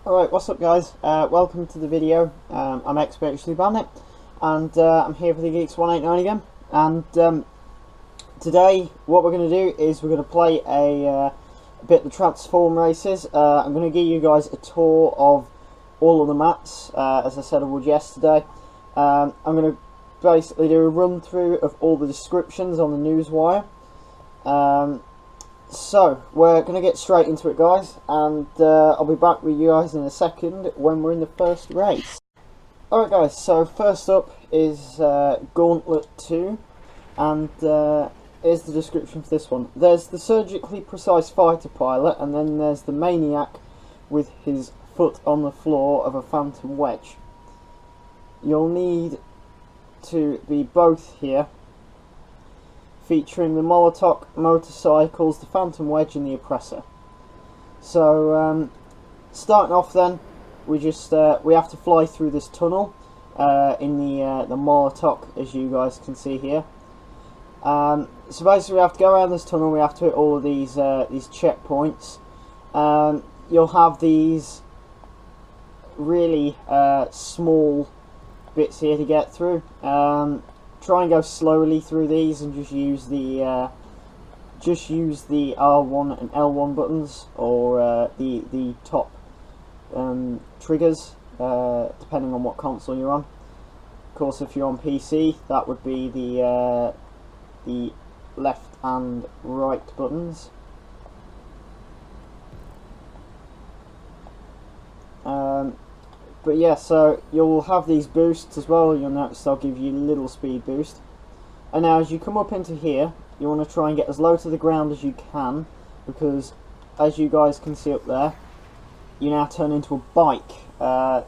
Alright, what's up guys? Welcome to the video. I'm Plummet, and I'm here for the Geeks 189 again. And today what we're going to do is we're going to play a bit of the transform races. I'm going to give you guys a tour of all of the maps, as I said I would yesterday. I'm going to basically do a run through of all the descriptions on the newswire. So, we're going to get straight into it guys, and I'll be back with you guys in a second when we're in the first race. Alright guys, so first up is Gauntlet II, and here's the description for this one. There's the surgically precise fighter pilot, and then there's the maniac with his foot on the floor of a phantom wedge. You'll need to be both here, featuring the Molotov motorcycles, the Phantom Wedge and the Oppressor. So starting off then, we have to fly through this tunnel in the Molotov, as you guys can see here. So basically we have to go around this tunnel, we have to hit all of these checkpoints. You'll have these really small bits here to get through. Try and go slowly through these and just use the R1 and L1 buttons, or the top triggers, depending on what console you're on. Of course, if you're on PC, that would be the left and right buttons. But yeah, so you'll have these boosts as well. You'll notice they'll give you a little speed boost. And now as you come up into here, you want to try and get as low to the ground as you can, because as you guys can see up there, you now turn into a bike.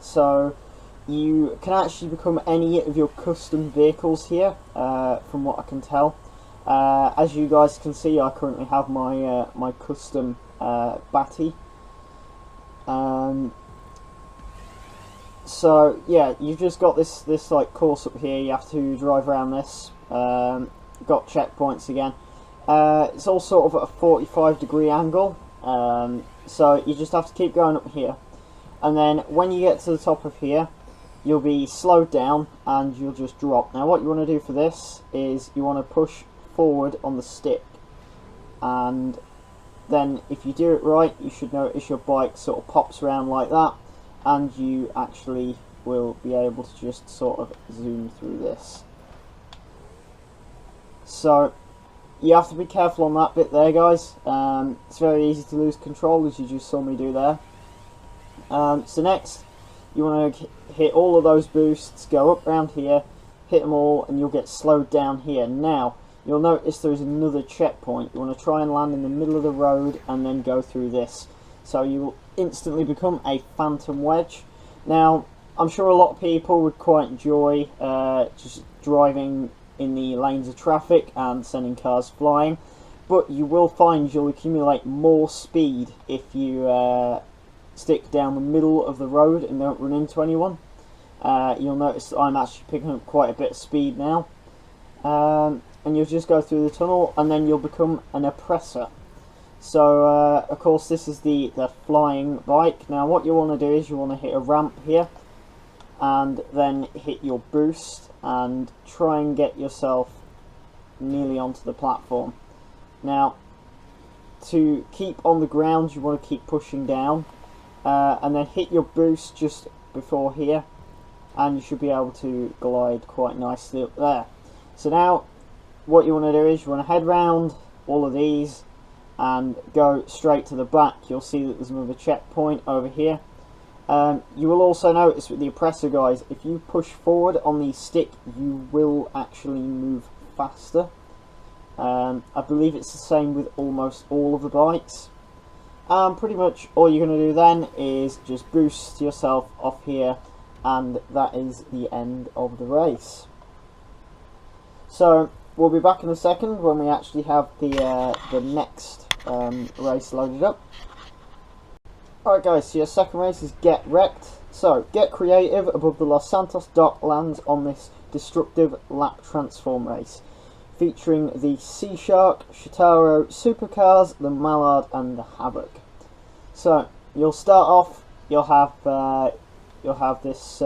So you can actually become any of your custom vehicles here, from what I can tell. As you guys can see, I currently have my my custom Batty. So yeah, you've just got this like course up here. You have to drive around this. Got checkpoints again. It's all sort of at a 45-degree angle. So you just have to keep going up here, and then when you get to the top of here, you'll be slowed down and you'll just drop. Now what you want to do for this is you want to push forward on the stick, and then if you do it right, you should notice your bike sort of pops around like that, and you actually will be able to just sort of zoom through this. So you have to be careful on that bit there guys. It's very easy to lose control, as you just saw me do there. So next you want to hit all of those boosts, go up around here, hit them all, and you'll get slowed down here. Now you'll notice there's another checkpoint. You want to try and land in the middle of the road and then go through this. So you will instantly become a Phantom Wedge. Now, I'm sure a lot of people would quite enjoy just driving in the lanes of traffic and sending cars flying, but you will find you'll accumulate more speed if you stick down the middle of the road and don't run into anyone. You'll notice that I'm actually picking up quite a bit of speed now. And you'll just go through the tunnel, and then you'll become an Oppressor. So of course this is the flying bike. Now what you want to do is you want to hit a ramp here, and then hit your boost and try and get yourself nearly onto the platform. Now to keep on the ground, you want to keep pushing down, and then hit your boost just before here, and you should be able to glide quite nicely up there. So now what you want to do is you want to head round all of these and go straight to the back. You'll see that there's another checkpoint over here. You will also notice with the Oppressor guys, if you push forward on the stick, you will actually move faster. I believe it's the same with almost all of the bikes. Pretty much all you're going to do then is just boost yourself off here, and that is the end of the race. So we'll be back in a second when we actually have the next race loaded up. Alright guys, so your second race is Get Rekt. So, get creative above the Los Santos docklands on this destructive lap transform race, featuring the Sea Shark, Shitaro, Supercars, the Mallard and the Havoc. So, you'll start off you'll have this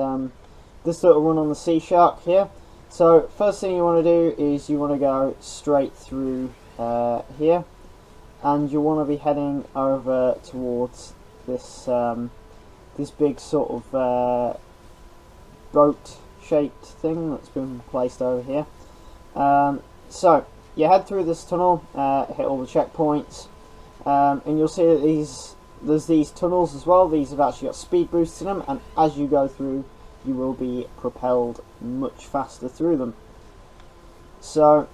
this little run on the sea shark here. So first thing you want to do is you want to go straight through here, and you want to be heading over towards this this big sort of boat shaped thing that's been placed over here. So you head through this tunnel, hit all the checkpoints, and you'll see that there's these tunnels as well. These have actually got speed boosts in them, and as you go through you will be propelled much faster through them. So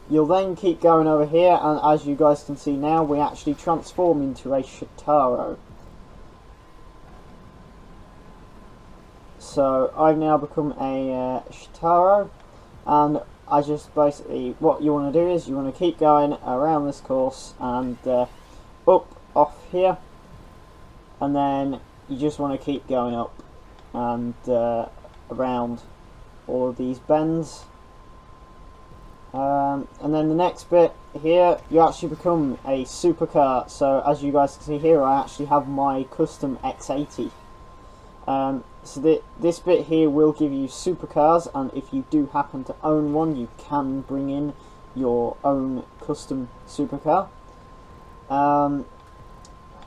you'll then keep going over here, and as you guys can see now, we actually transform into a Shitaro. So I've now become a Shitaro, and I just basically, what you want to do is you want to keep going around this course and up off here, and then you just want to keep going up and around all of these bends, and then the next bit here you actually become a supercar. So as you guys can see here, I actually have my custom X80. So this bit here will give you supercars, and if you do happen to own one, you can bring in your own custom supercar. And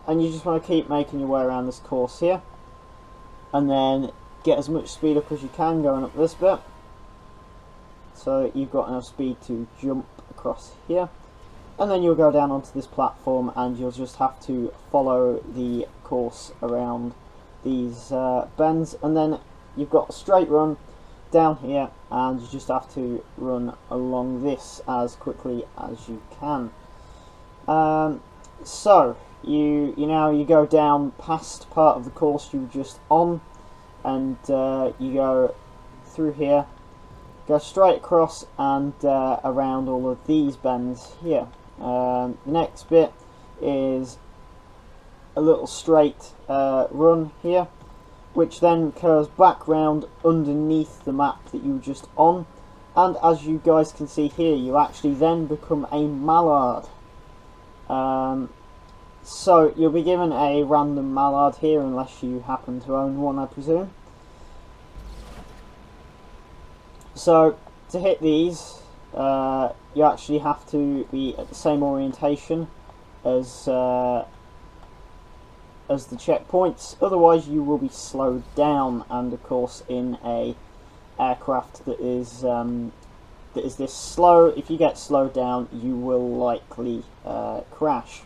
you just want to keep making your way around this course here, and then get as much speed up as you can going up this bit, so that you've got enough speed to jump across here, and then you'll go down onto this platform, and you'll just have to follow the course around these bends, and then you've got a straight run down here, and you just have to run along this as quickly as you can. So you go down past part of the course you were just on, and you go through here, go straight across and around all of these bends here. The next bit is a little straight run here, which then curves back round underneath the map that you were just on, and as you guys can see here, you actually then become a mallard. So you'll be given a random mallard here, unless you happen to own one, I presume. So to hit these, you actually have to be at the same orientation as the checkpoints, otherwise you will be slowed down, and of course in a aircraft that is this slow, if you get slowed down you will likely crash.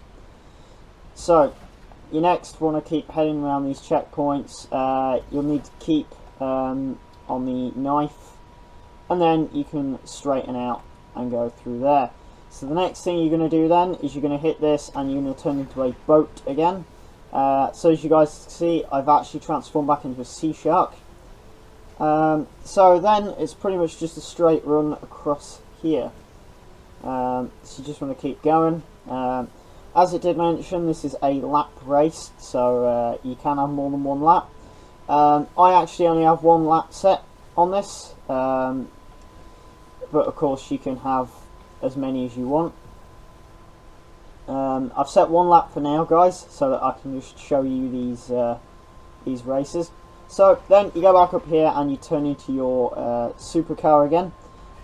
So you next want to keep heading around these checkpoints. You'll need to keep on the knife, and then you can straighten out and go through there. So the next thing you're going to do then is you're going to hit this, and you're going to turn into a boat again. So as you guys can see, I've actually transformed back into a sea shark. So then it's pretty much just a straight run across here. So you just want to keep going. As it did mention, this is a lap race, so you can have more than one lap. I actually only have one lap set on this, but of course you can have as many as you want. I've set one lap for now, guys, so that I can just show you these races. So then you go back up here and you turn into your supercar again,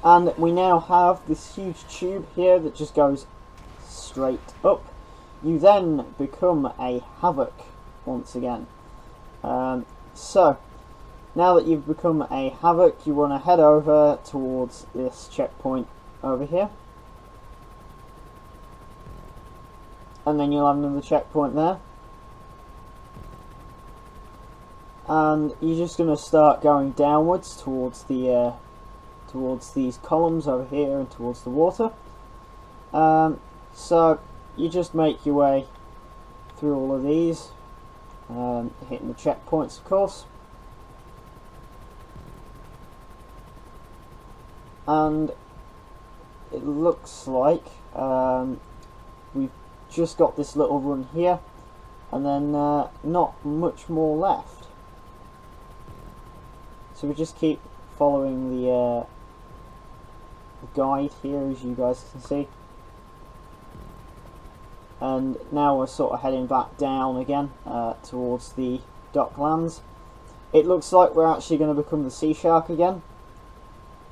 and we now have this huge tube here that just goes straight up. You then become a Havoc once again. So now that you've become a Havoc, you want to head over towards this checkpoint over here, and then you'll have another checkpoint there, and you're just going to start going downwards towards the towards these columns over here and towards the water. So you just make your way through all of these, hitting the checkpoints of course, and it looks like we've just got this little run here, and then not much more left. So we just keep following the guide here, as you guys can see. and now we're sort of heading back down again towards the docklands. It looks like we're actually going to become the Sea Shark again.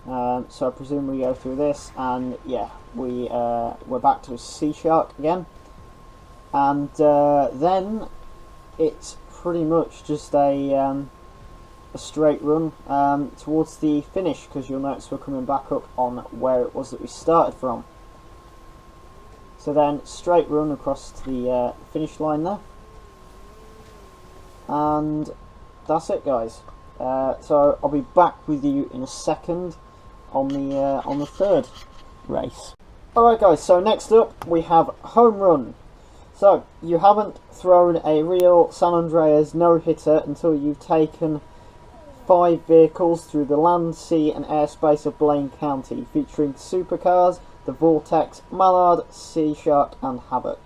So I presume we go through this, and yeah, we're back to a Sea Shark again. And then it's pretty much just a straight run towards the finish, because you'll notice we're coming back up on where it was that we started from. So then straight run across to the finish line there, and that's it, guys. So I'll be back with you in a second on the third race. Alright guys, so next up we have home run. So you haven't thrown a real San Andreas no-hitter until you've taken 5 vehicles through the land, sea and airspace of Blaine County, featuring supercars, the Vortex, Mallard, Sea Shark and Havoc.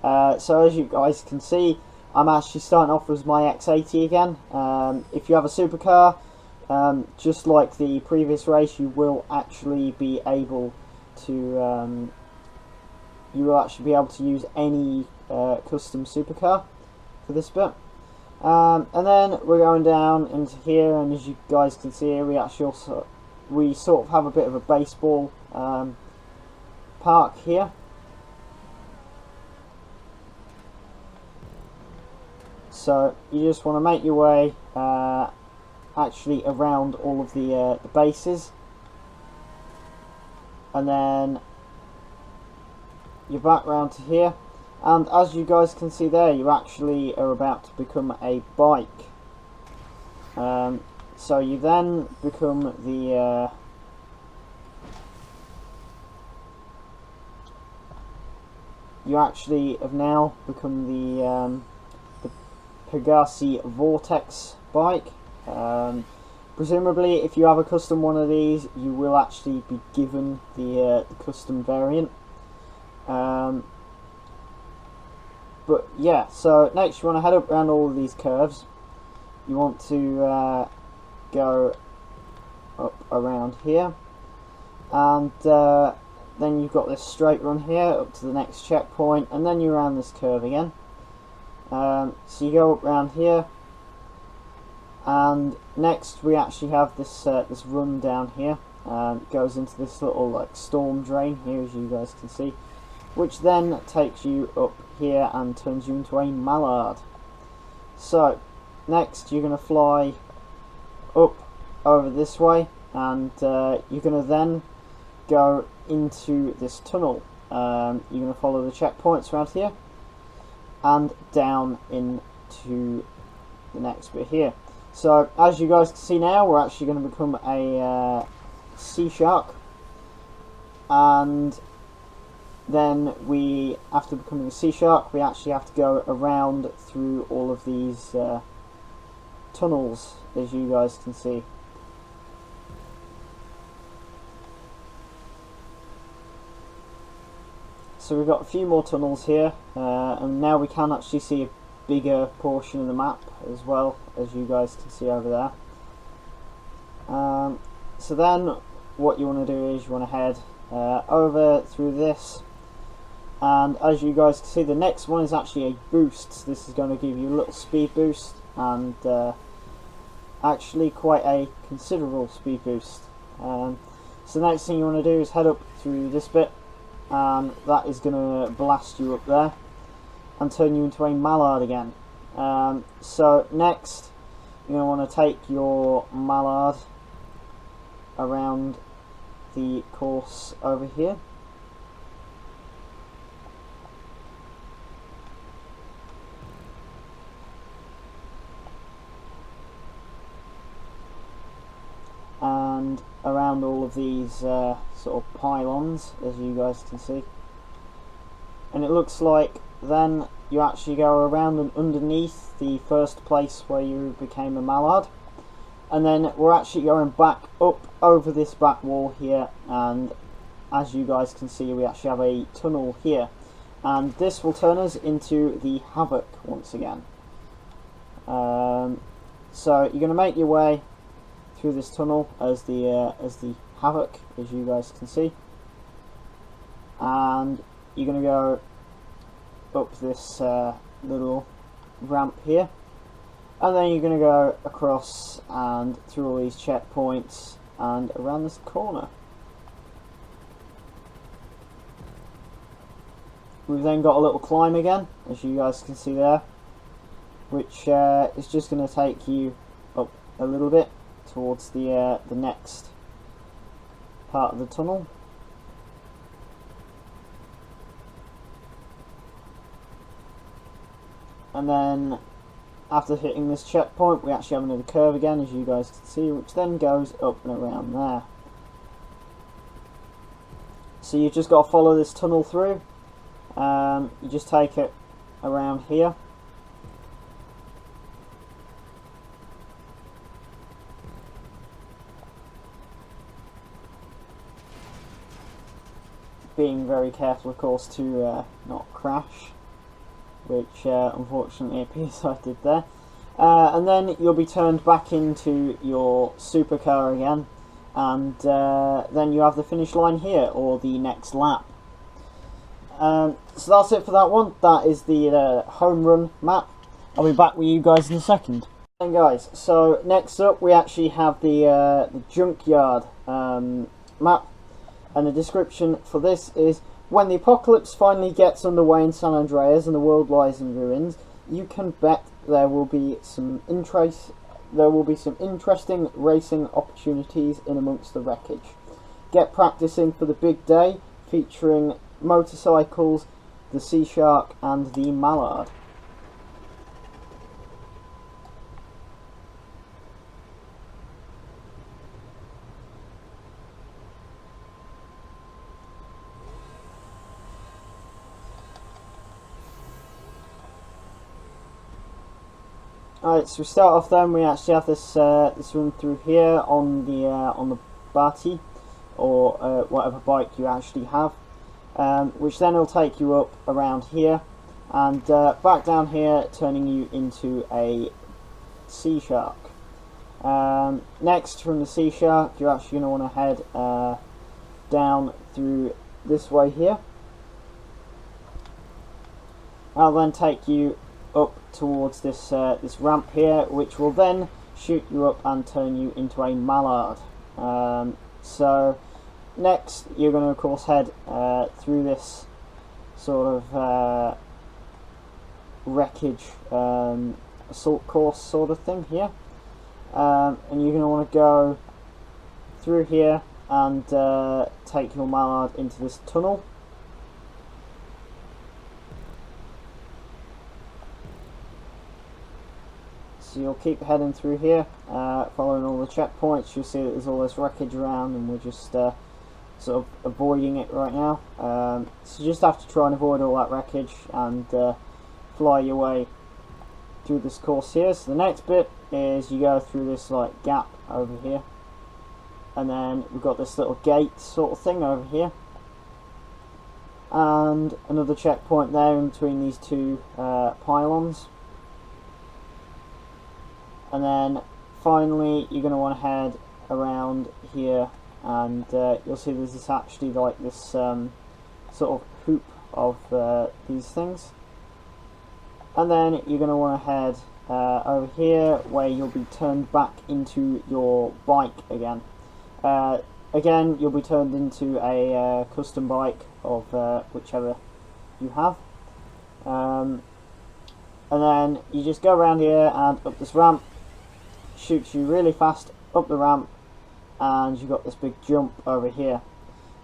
So as you guys can see, I'm actually starting off with my X80 again. If you have a supercar, just like the previous race, you will actually be able to use any custom supercar for this bit. And then we're going down into here, and as you guys can see here, we sort of have a bit of a baseball park here. So you just want to make your way actually around all of the bases, and then you're back round to here, and as you guys can see there, you actually are about to become a bike. So you then become the you actually have now become the Pegassi Vortex bike. Presumably, if you have a custom one of these, you will actually be given the custom variant. But yeah, so next you want to head up around all of these curves. You want to go up around here, and then you've got this straight run here up to the next checkpoint, and then you're around this curve again. So you go up around here, and next we actually have this this run down here. It goes into this little like storm drain here, as you guys can see, which then takes you up here and turns you into a mallard. So next you're going to fly up over this way, and you're going to then go into this tunnel. You're going to follow the checkpoints around here and down into the next bit here. So as you guys can see now, we're actually going to become a Sea Shark, and then after becoming a Sea Shark, we actually have to go around through all of these tunnels, as you guys can see. So we've got a few more tunnels here, and now we can actually see a bigger portion of the map as well, as you guys can see over there. So then what you want to do is you want to head over through this, and as you guys can see, the next one is actually a boost. So this is going to give you a little speed boost, and actually quite a considerable speed boost. So the next thing you want to do is head up through this bit, and that is going to blast you up there and turn you into a mallard again. So next you're going to want to take your mallard around the course over here, and around all of these sort of pylons, as you guys can see. And it looks like then you actually go around and underneath the first place where you became a mallard, and then we're actually going back up over this back wall here, and as you guys can see, we actually have a tunnel here, and this will turn us into the Havoc once again. So you're going to make your way through this tunnel as the Havoc, as you guys can see, and you're going to go up this little ramp here, and then you're going to go across and through all these checkpoints and around this corner. We've then got a little climb again, as you guys can see there, which is just going to take you up a little bit towards the next part of the tunnel. And then after hitting this checkpoint, we actually have another curve again, as you guys can see, which then goes up and around there. So you've just got to follow this tunnel through. You just take it around here. Being very careful, of course, to not crash, which unfortunately appears I did there. And then you'll be turned back into your supercar again, and then you have the finish line here, or the next lap. So that's it for that one. That is the home run map. I'll be back with you guys in a second. And guys, so next up we actually have the Junkyard map. And the description for this is: when the apocalypse finally gets underway in San Andreas and the world lies in ruins, you can bet there will be some interesting racing opportunities in amongst the wreckage. Get practicing for the big day, featuring motorcycles, the Sea Shark and the Mallard. Alright, so we start off then. We actually have this this run through here on the Bati, or whatever bike you actually have, which then will take you up around here and back down here, turning you into a Sea Shark. Next, from the Sea Shark, you're actually going to want to head down through this way here. I'll then take you up towards this this ramp here, which will then shoot you up and turn you into a Mallard. So next you're going to of course head through this sort of wreckage assault course sort of thing here, and you're going to want to go through here and take your Mallard into this tunnel. So you'll keep heading through here, following all the checkpoints. You'll see that there's all this wreckage around, and we're just sort of avoiding it right now. So you just have to try and avoid all that wreckage and fly your way through this course here. So the next bit is you go through this like gap over here, and then we've got this little gate sort of thing over here, and another checkpoint there in between these two pylons. And then finally you're going to want to head around here, and you'll see there's this actually like this sort of hoop of these things. And then you're going to want to head over here, where you'll be turned back into your bike again. Again, you'll be turned into a custom bike of whichever you have. And then you just go around here and up this ramp. Shoots you really fast up the ramp, and you've got this big jump over here.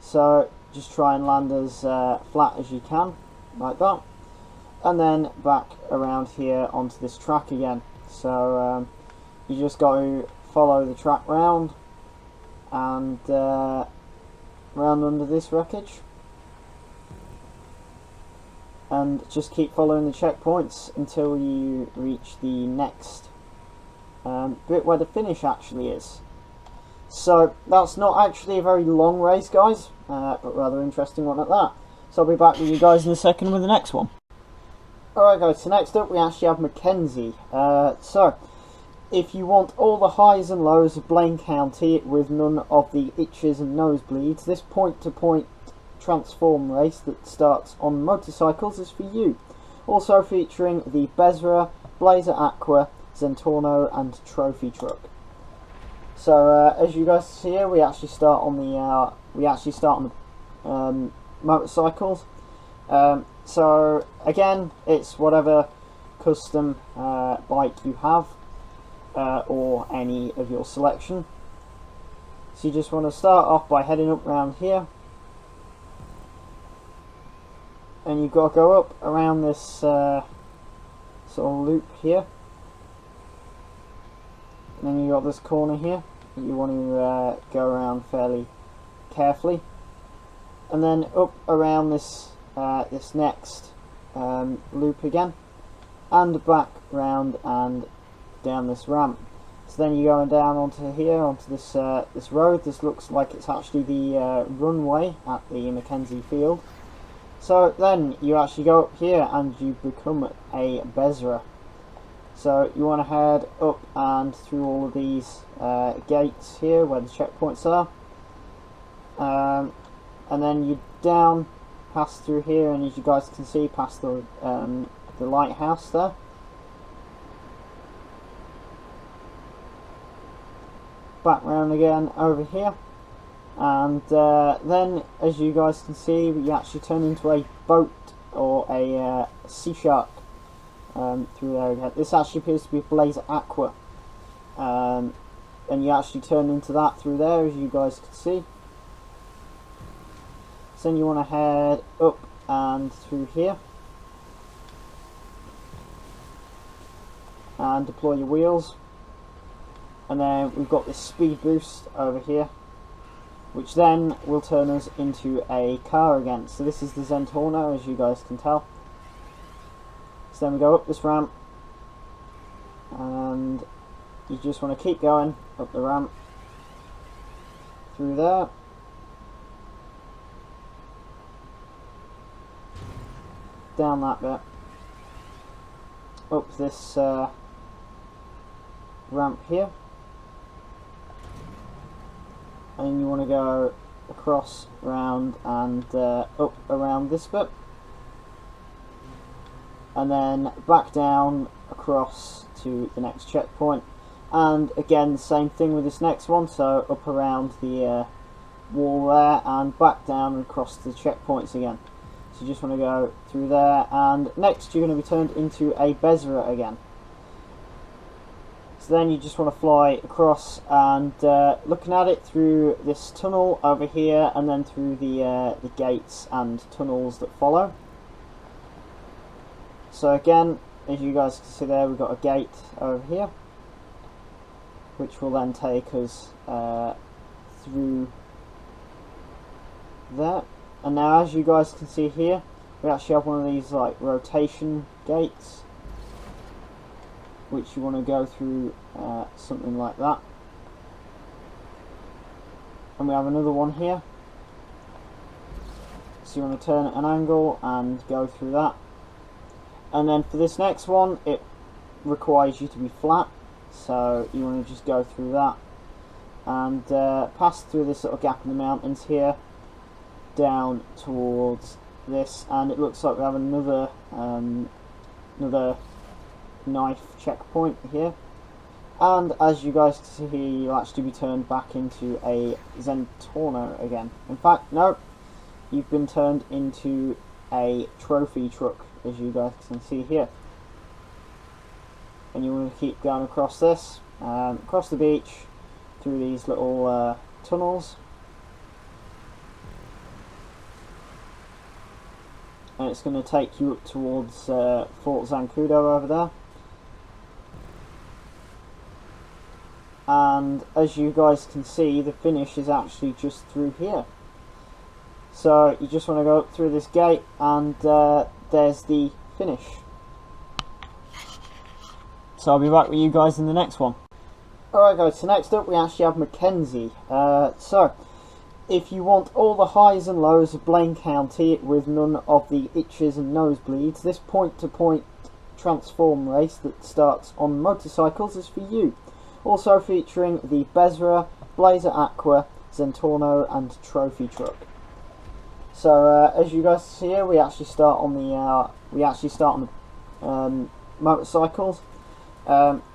So just try and land as flat as you can, like that, and then back around here onto this track again. So you just got to follow the track round and round under this wreckage, and just keep following the checkpoints until you reach the next bit where the finish actually is. So that's not actually a very long race, guys, but rather interesting one at that. So I'll be back with you guys in a second with the next one. Alright guys, so next up we actually have Mackenzie. So if you want all the highs and lows of Blaine County with none of the itches and nosebleeds, this point-to-point transform race that starts on motorcycles is for you. Also featuring the Bezra, Blazer Aqua, Zentorno and Trophy Truck. So as you guys see here, we actually start on the motorcycles. So again, it's whatever custom bike you have, or any of your selection. So you just want to start off by heading up around here, and you've got to go up around this sort of loop here, and then you've got this corner here that you want to go around fairly carefully, and then up around this this next loop again, and back round and down this ramp. So then you're going down onto here, onto this this road. This looks like it's actually the runway at the Mackenzie field. So then you actually go up here and you become a Bezra. So you want to head up and through all of these gates here where the checkpoints are, and then you down, pass through here, and as you guys can see, past the lighthouse there. Back round again over here, and then as you guys can see, you actually turn into a boat or a sea shark through there again. This actually appears to be Blazer Aqua, and you actually turn into that through there, as you guys can see. So then you want to head up and through here and deploy your wheels. And then we've got this speed boost over here, which then will turn us into a car again. So this is the Zentorno, as you guys can tell. So then we go up this ramp, and you just want to keep going up the ramp through there, down that bit, up this ramp here, and you want to go across, round, and up around this bit, and then back down across to the next checkpoint, and again the same thing with this next one. So up around the wall there and back down and across the checkpoints again. So you just want to go through there, and next you're going to be turned into a Bezra again. So then you just want to fly across and looking at it through this tunnel over here, and then through the gates and tunnels that follow. So again, as you guys can see there, we've got a gate over here, which will then take us through there. And now, as you guys can see here, we actually have one of these like rotation gates, which you want to go through something like that. And we have another one here, so you want to turn at an angle and go through that. And then for this next one, it requires you to be flat, so you want to just go through that and pass through this little gap in the mountains here, down towards this, and it looks like we have another another knife checkpoint here. And as you guys can see here, you'll actually be turned back into a Zentorno again. In fact, no, you've been turned into a trophy truck, as you guys can see here. And you want to keep going across this, across the beach, through these little tunnels. And it's going to take you up towards Fort Zancudo over there. And as you guys can see, the finish is actually just through here. So you just want to go up through this gate, and there's the finish. So I'll be back with you guys in the next one. Alright guys, so next up we actually have Mackenzie. So if you want all the highs and lows of Blaine County with none of the itches and nosebleeds, this point-to-point transform race that starts on motorcycles is for you. Also featuring the Bezra, Blazer Aqua, Zentorno and Trophy Truck. So as you guys see here, we actually start on the we actually start on the motorcycles.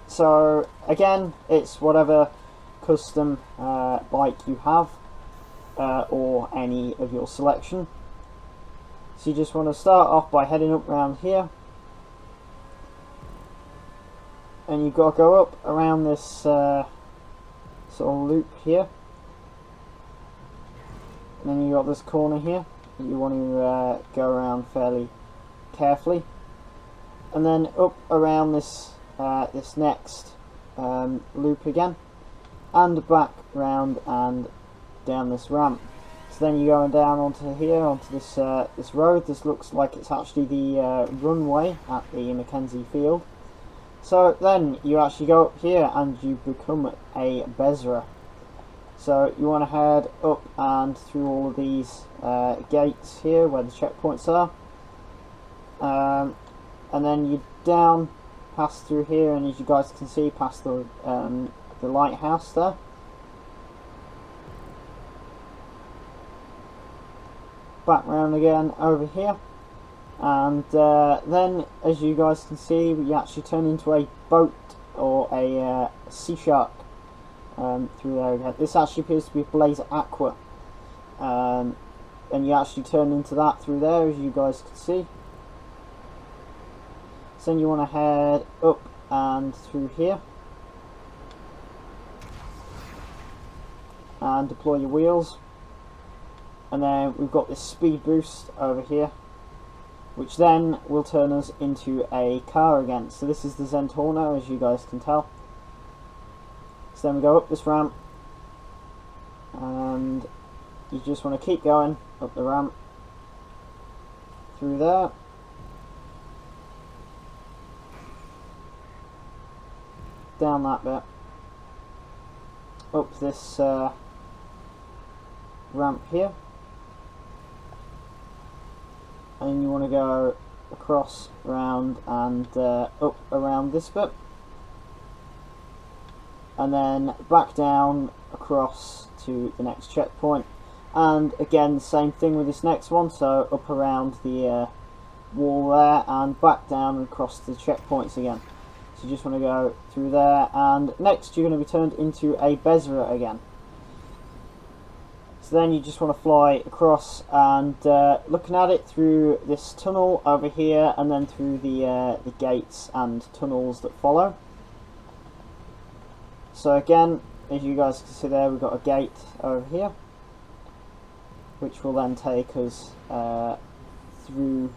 So again, it's whatever custom bike you have, or any of your selection. So you just want to start off by heading up around here, and you've got to go up around this sort of loop here, and then you've got this corner here that you want to go around fairly carefully, and then up around this this next loop again, and back round and down this ramp. So then you're going down onto here, onto this this road. This looks like it's actually the runway at the Mackenzie field. So then you actually go up here and you become a Bezra. So you want to head up and through all of these gates here where the checkpoints are, and then you down, pass through here, and as you guys can see, past the lighthouse there. Back round again over here, and then as you guys can see, we actually turn into a boat or a sea shark through there again. This actually appears to be Blazer Aqua, and you actually turn into that through there, as you guys can see. So then you want to head up and through here and deploy your wheels. And then we've got this speed boost over here, which then will turn us into a car again. So this is the Zentorno, as you guys can tell. So then we go up this ramp, and you just want to keep going up the ramp through there, down that bit, up this ramp here, and you want to go across, round, and up around this bit, and then back down across to the next checkpoint, and again the same thing with this next one. So up around the wall there and back down and across the checkpoints again. So you just want to go through there, and next you're going to be turned into a Bezra again. So then you just want to fly across and looking at it through this tunnel over here, and then through the gates and tunnels that follow. So again, as you guys can see there, we've got a gate over here, which will then take us through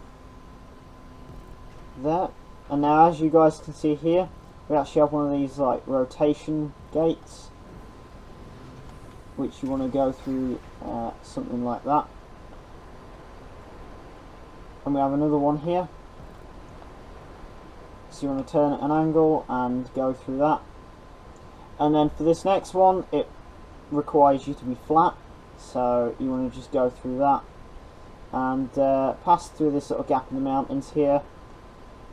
there. And now, as you guys can see here, we actually have one of these like rotation gates, which you want to go through something like that. And we have another one here, so you want to turn at an angle and go through that. And then for this next one, it requires you to be flat, so you want to just go through that and pass through this little gap in the mountains here,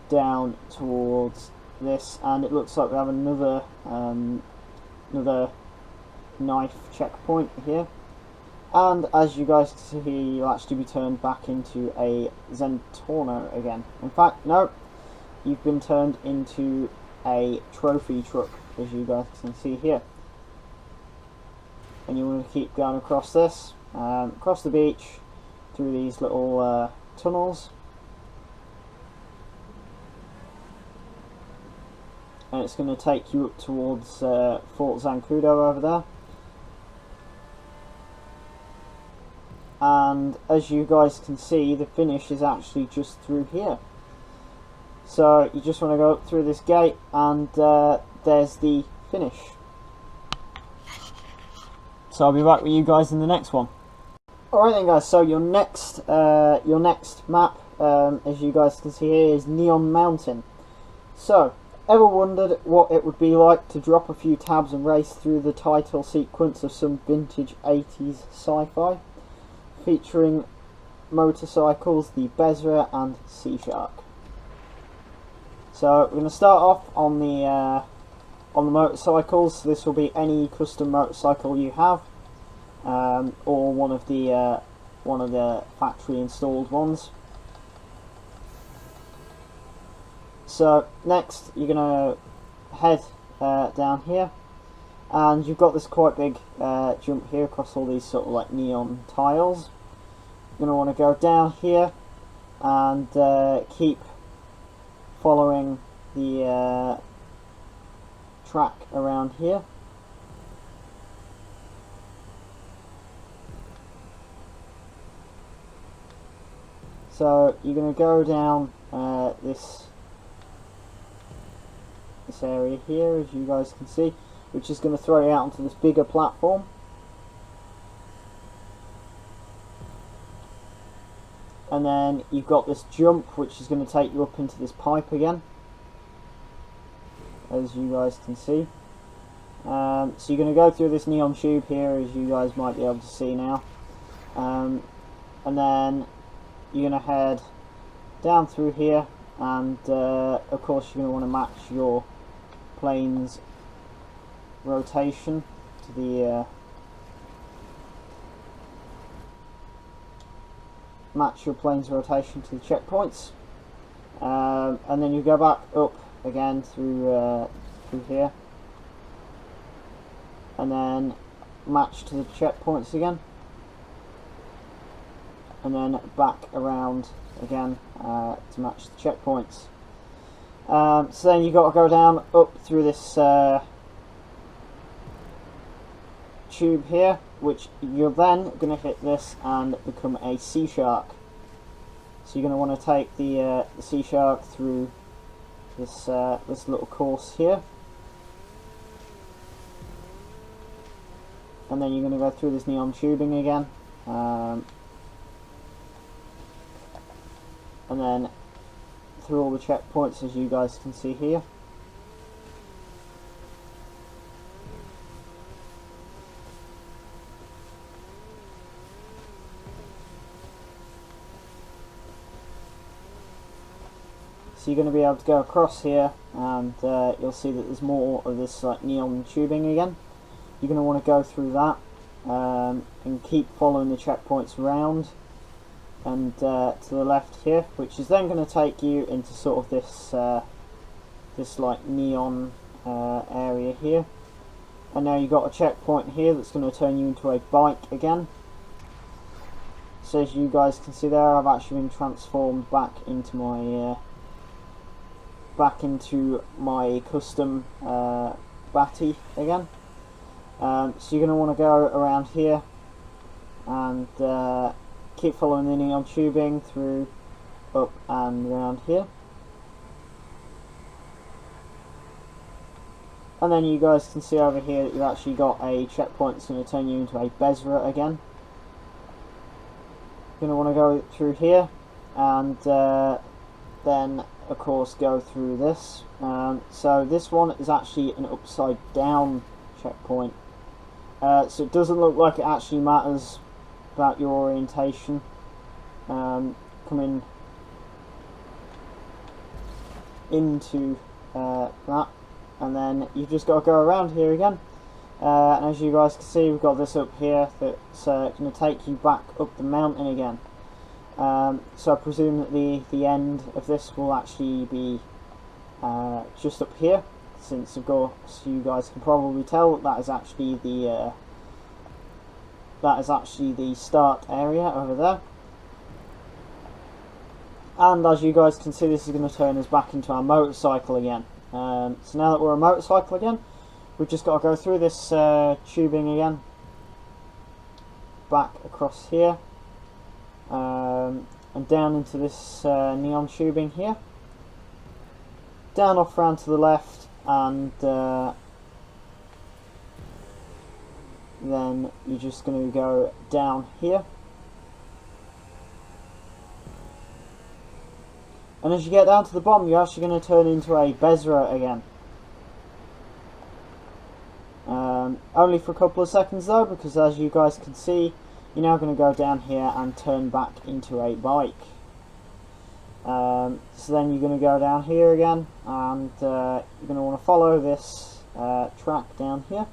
down towards this, and it looks like we have another another knife checkpoint here. And as you guys can see here, you'll actually be turned back into a Zentorno again. In fact, no, you've been turned into a trophy truck, as you guys can see here. And you want to keep going across this, across the beach, through these little tunnels. And it's going to take you up towards Fort Zancudo over there. And as you guys can see, the finish is actually just through here. So you just want to go up through this gate, and there's the finish. So I'll be back with you guys in the next one. Alright then guys, so your next map, as you guys can see here, is Neon Mountain. So, ever wondered what it would be like to drop a few tabs and race through the title sequence of some vintage 80s sci-fi, featuring motorcycles, the Bezra and Sea Shark? So we're going to start off on the motorcycles. This will be any custom motorcycle you have, or one of the factory installed ones. So next you're going to head down here, and you've got this quite big jump here across all these sort of like neon tiles. You're going to want to go down here and keep following the track around here. So you're going to go down this area here, as you guys can see, which is going to throw you out onto this bigger platform. And then you've got this jump, which is going to take you up into this pipe again, as you guys can see. So you're going to go through this neon tube here, as you guys might be able to see now. And then you're going to head down through here, and of course you're going to want to match your plane's rotation to the checkpoints, and then you go back up again through here, and then match to the checkpoints again, and then back around again to match the checkpoints. So then you've got to go down up through this tube here, which you're then going to hit this and become a sea shark. So you're going to want to take the sea shark through this this little course here, and then you're going to go through this neon tubing again, and then through all the checkpoints, as you guys can see here. So you're going to be able to go across here, and you'll see that there's more of this like neon tubing again. You're going to want to go through that and keep following the checkpoints around and to the left here, which is then going to take you into sort of this this like neon area here. And now you've got a checkpoint here that's going to turn you into a bike again. So as you guys can see there, I've actually been transformed back into my custom Batty again. So you're going to want to go around here and keep following the neon tubing through, up and around here. And then you guys can see over here that you've actually got a checkpoint that's going to turn you into a Bezra again. You're going to want to go through here and then of course go through this. So this one is actually an upside down checkpoint, so it doesn't look like it actually matters about your orientation coming into that, and then you've just got to go around here again, and as you guys can see, we've got this up here that's going to take you back up the mountain again. So I presume that the end of this will actually be just up here, since of course you guys can probably tell that is actually the start area over there. And as you guys can see, this is going to turn us back into our motorcycle again. So now that we're a motorcycle again, we've just got to go through this tubing again, back across here, and down into this neon tubing here, down off round to the left, and then you're just going to go down here, and as you get down to the bottom, you're actually going to turn into a Bezra again. Only for a couple of seconds though, because as you guys can see, you're now going to go down here and turn back into a bike. So then you're going to go down here again, and you're going to want to follow this track down here.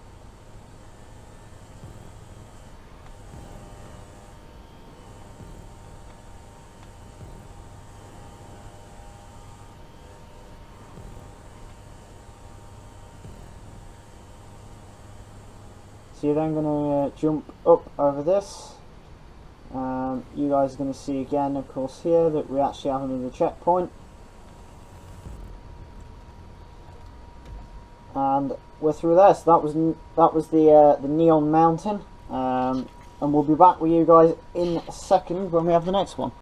So you're then going to jump up over this. You guys are going to see again, of course, here that we actually have another checkpoint. And we're through there. So that was the Neon Mountain. And we'll be back with you guys in a second when we have the next one.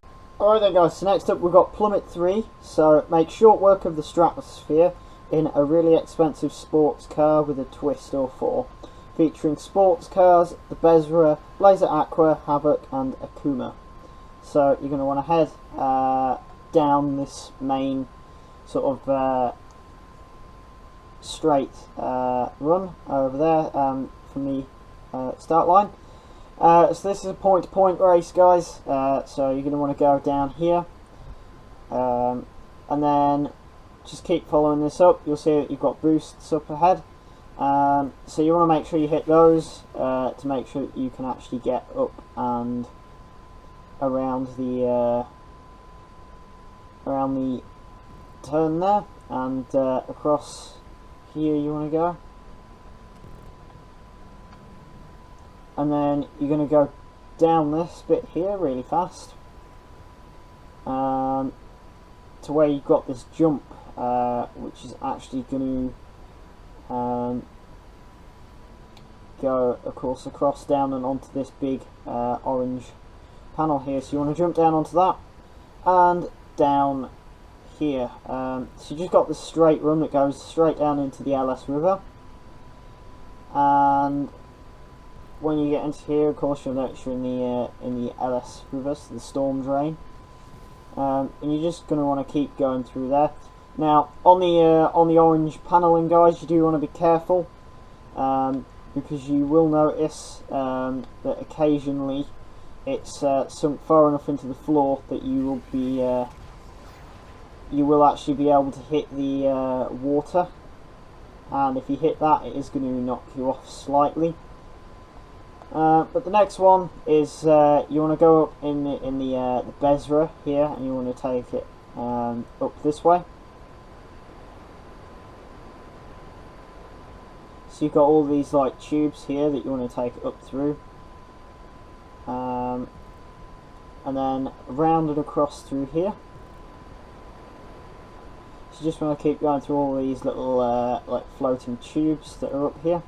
Alright then guys, so next up we've got Plummet 3. So make short work of the stratosphere in a really expensive sports car with a twist or four. Featuring sports cars, the Bezra, Laser Aqua, Havoc and Akuma. So you're going to want to head down this main sort of straight run over there from the start line. So this is a point-to-point race, guys, so you're going to want to go down here, and then just keep following this up. You'll see that you've got boosts up ahead, so you want to make sure you hit those to make sure that you can actually get up and around the turn there, and across here you want to go. And then you're going to go down this bit here really fast to where you've got this jump, which is actually going to go, of course, across down and onto this big orange panel here. So you want to jump down onto that and down here. So you just got this straight run that goes straight down into the LS River, and when you get into here, of course, you'll notice you're in the LS River, so the storm drain, and you're just going to want to keep going through there. Now, on the orange paneling, guys, you do want to be careful because you will notice that occasionally it's sunk far enough into the floor that you will actually be able to hit the water, and if you hit that, it is going to knock you off slightly. But the next one is you want to go up in the Bezra here, and you want to take it up this way. So you've got all these like tubes here that you want to take it up through, and then round and across through here. So you just want to keep going through all these little like floating tubes that are up here.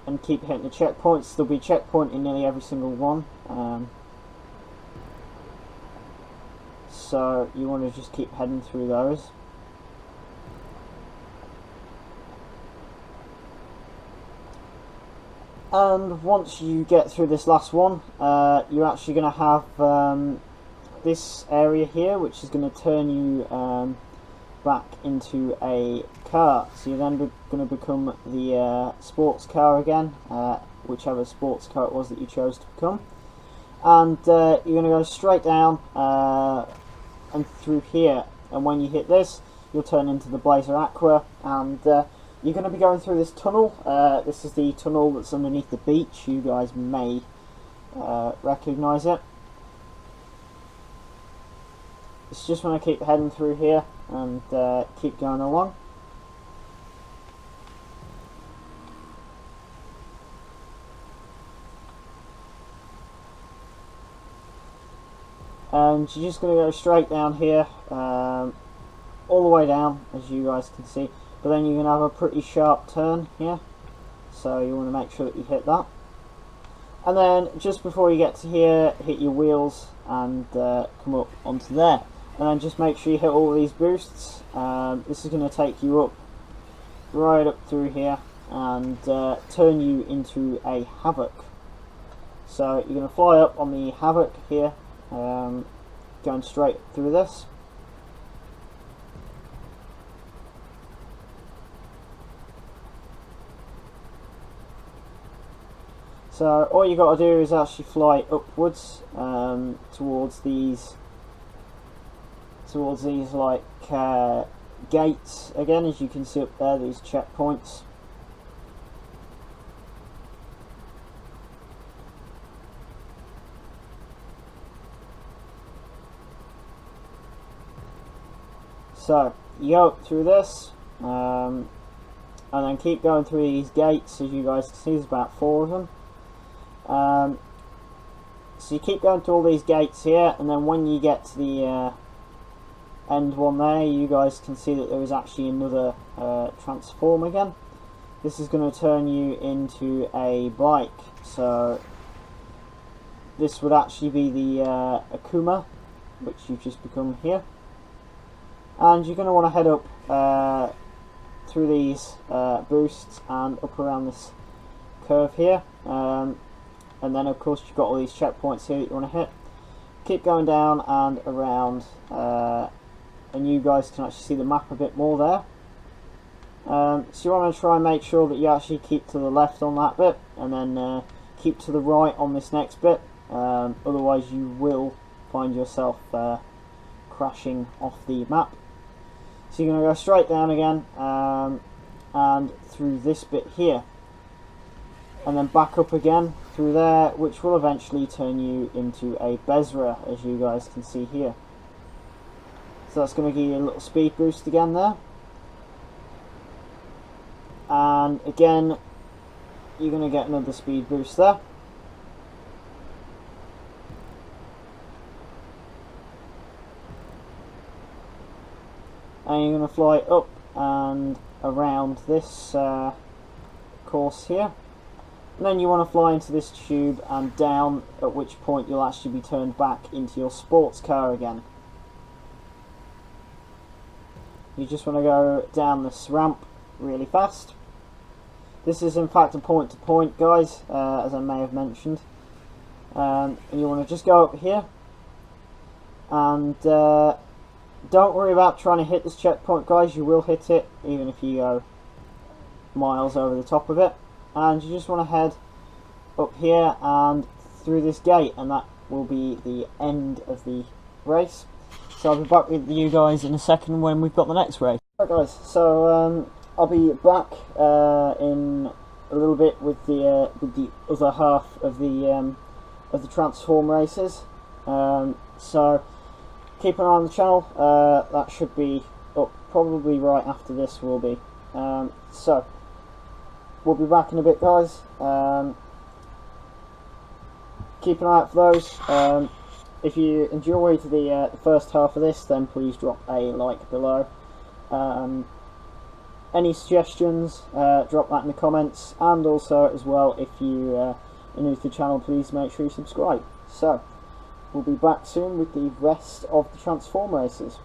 And keep hitting the checkpoints. There'll be a checkpoint in nearly every single one, so you want to just keep heading through those. And once you get through this last one, you're actually going to have this area here, which is going to turn you back into a car. So you're then going to become the sports car again, whichever sports car it was that you chose to become, and you're going to go straight down and through here, and when you hit this, you'll turn into the Blazer Aqua, and you're going to be going through this tunnel. This is the tunnel that's underneath the beach. You guys may recognise it. It's just want to keep heading through here and keep going along. And you're just going to go straight down here, all the way down, as you guys can see. But then you're going to have a pretty sharp turn here, so you want to make sure that you hit that. And then just before you get to here, hit your wheels and come up onto there. And then just make sure you hit all these boosts. This is going to take you up, right up through here, and turn you into a Havoc. So you're going to fly up on the Havoc here, going straight through this. So all you got to do is actually fly upwards towards these like gates again, as you can see up there, these checkpoints. So you go up through this, and and then keep going through these gates. As you guys can see, there's about 4 of them. So you keep going through all these gates here, and then when you get to the end one there, you guys can see that there is actually another transform again. This is going to turn you into a bike. So this would actually be the Akuma, which you've just become here. And you're going to want to head up through these boosts and up around this curve here. And then of course you've got all these checkpoints here that you want to hit. Keep going down and around, and you guys can actually see the map a bit more there. So you want to try and make sure that you actually keep to the left on that bit, and then keep to the right on this next bit. Otherwise you will find yourself crashing off the map. So you're going to go straight down again, and through this bit here, and then back up again through there, which will eventually turn you into a Bezra, as you guys can see here. So that's going to give you a little speed boost again there. And again, you're going to get another speed boost there. And you're going to fly up and around this course here. And then you want to fly into this tube and down, at which point you'll actually be turned back into your sports car again. You just want to go down this ramp really fast. This is in fact a point-to-point, guys, as I may have mentioned. And you want to just go up here. And don't worry about trying to hit this checkpoint, guys. You will hit it, even if you go miles over the top of it. And you just want to head up here and through this gate, and that will be the end of the race. So I'll be back with you guys in a second when we've got the next race. Alright guys, so I'll be back in a little bit with the other half of the transform races. So keep an eye on the channel. That should be up probably right after this will be. So we'll be back in a bit, guys. Keep an eye out for those. If you enjoyed the first half of this, then please drop a like below. Any suggestions, drop that in the comments, and also as well, if you are new to the channel, please make sure you subscribe. So we'll be back soon with the rest of the transform races.